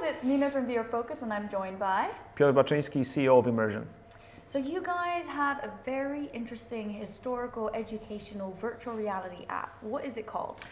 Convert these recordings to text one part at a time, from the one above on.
it's Nina from VRFocus and I'm joined by Piotr Baczyński, CEO of Immersion. So you guys have a very interesting historical educational virtual reality app. What is it called?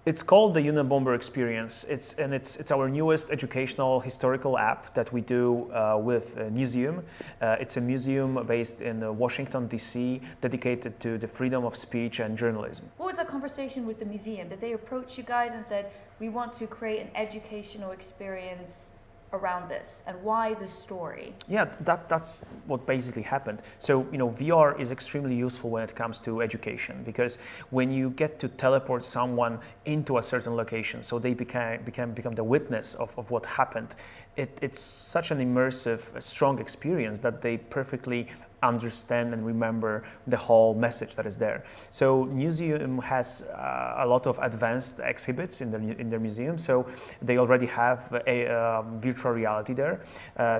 It's called the Unabomber Experience. It's our newest educational historical app that we do with a museum. It's a museum based in Washington, D.C., dedicated to the freedom of speech and journalism. What was that conversation with the museum? Did they approach you guys and said, we want to create an educational experience around this, and why this story? Yeah, that's what basically happened. So, VR is extremely useful when it comes to education, because when you get to teleport someone into a certain location, so they become the witness of what happened, it's such an immersive, strong experience that they perfectly understand and remember the whole message that is there. So museum has a lot of advanced exhibits in their museum, so they already have a virtual reality there.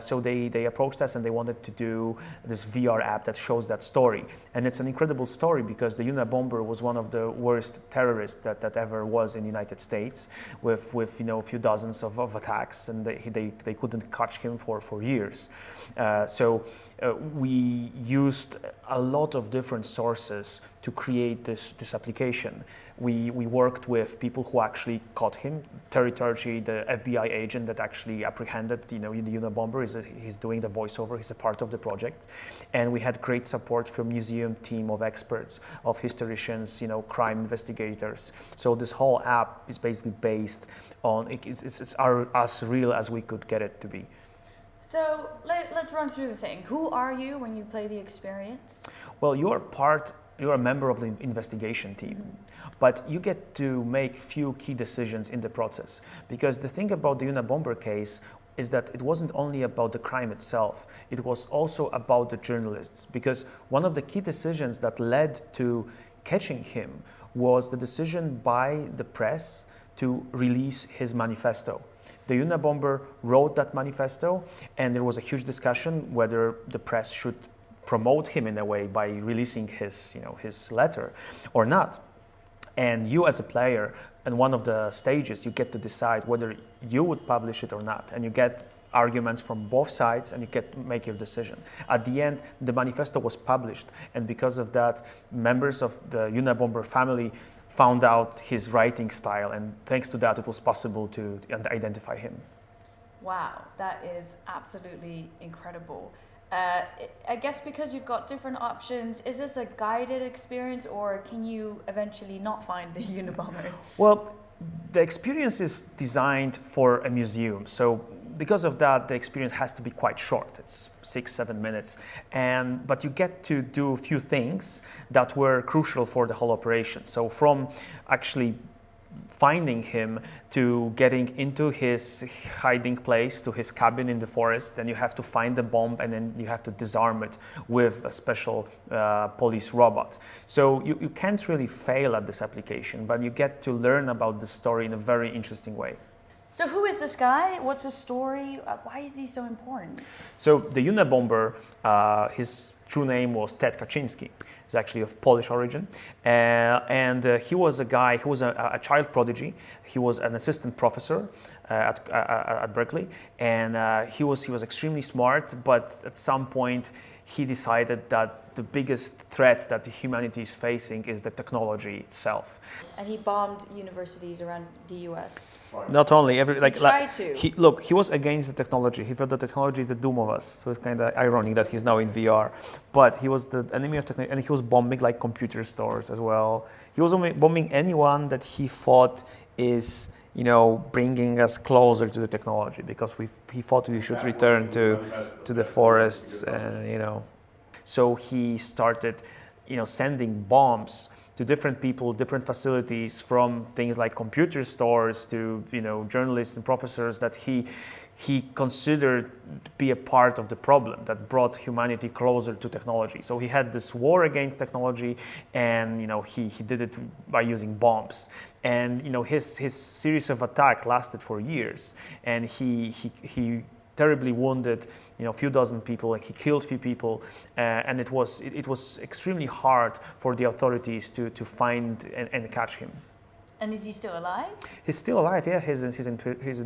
So they approached us and they wanted to do this VR app that shows that story. And it's an incredible story because the Unabomber was one of the worst terrorists that ever was in the United States, with a few dozens of attacks, and they couldn't catch him for years. We used a lot of different sources to create this application. We worked with people who actually caught him. Terry Turchi, the FBI agent that actually apprehended the Unabomber, he's doing the voiceover, he's a part of the project. And we had great support from museum team of experts, of historians, crime investigators. So this whole app is basically based on, it's as real as we could get it to be. So let's run through the thing. Who are you when you play the experience? Well, you're a member of the investigation team, but you get to make few key decisions in the process. Because the thing about the Unabomber case is that it wasn't only about the crime itself, it was also about the journalists. Because one of the key decisions that led to catching him was the decision by the press to release his manifesto. The Unabomber wrote that manifesto, and there was a huge discussion whether the press should promote him in a way by releasing his letter or not. And you as a player, in one of the stages, you get to decide whether you would publish it or not. And you get arguments from both sides, and you get to make your decision. At the end, the manifesto was published, and because of that, members of the Unabomber family found out his writing style, and thanks to that, it was possible to identify him. Wow, that is absolutely incredible. I guess because you've got different options, is this a guided experience, or can you eventually not find the Unabomber? Well, the experience is designed for a museum, so because of that, the experience has to be quite short. It's 6-7 minutes, but you get to do a few things that were crucial for the whole operation. So from actually finding him to getting into his hiding place, to his cabin in the forest, then you have to find the bomb, and then you have to disarm it with a special police robot. So you can't really fail at this application, but you get to learn about the story in a very interesting way. So who is this guy? What's his story? Why is he so important? So the Unabomber, his true name was Ted Kaczynski. He's actually of Polish origin. And he was a guy, he was a child prodigy. He was an assistant professor at Berkeley. And he was extremely smart, but at some point he decided that the biggest threat that humanity is facing is the technology itself. And he bombed universities around the US. Not only, he was against the technology. He felt that technology is the doom of us. So it's kind of ironic that he's now in VR. But he was the enemy of technology, and he was bombing like computer stores as well. He was bombing anyone that he thought is, bringing us closer to the technology, because he thought we should return to the forests, So he started, sending bombs to different people, different facilities, from things like computer stores to, journalists and professors that he considered to be a part of the problem that brought humanity closer to technology. So he had this war against technology, and he did it by using bombs. And his series of attacks lasted for years, and he terribly wounded a few dozen people, he killed few people, and it was extremely hard for the authorities to find and catch him. And is he still alive? He's still alive. Yeah, he's in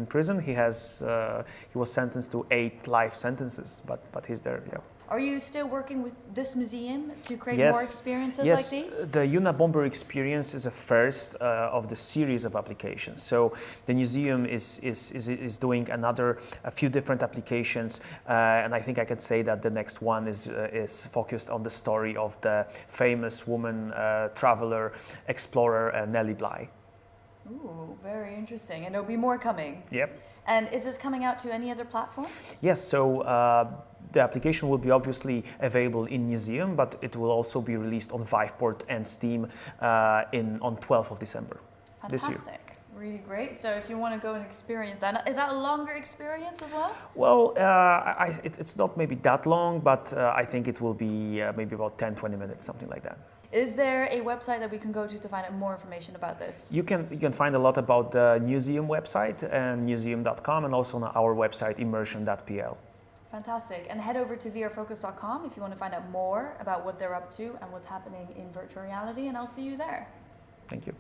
prison. He was sentenced to 8 life sentences, but he's there. Yeah. Are you still working with this museum to create Yes. more experiences Yes, like these? the Unabomber experience is a first of the series of applications. So the museum is doing a few different applications, and I think I can say that the next one is focused on the story of the famous woman traveler, explorer Nellie Bly. Ooh, very interesting. And there'll be more coming. Yep. And is this coming out to any other platforms? Yes, so the application will be obviously available in Museum, but it will also be released on Viveport and Steam on 12th of December this year. Fantastic. Really great. So if you want to go and experience that, is that a longer experience as well? Well, it's not maybe that long, but I think it will be maybe about 10-20 minutes, something like that. Is there a website that we can go to find out more information about this? You can find a lot about the museum website and museum.com, and also on our website immersion.pl. Fantastic. And head over to VRFocus.com if you want to find out more about what they're up to and what's happening in virtual reality, and I'll see you there. Thank you.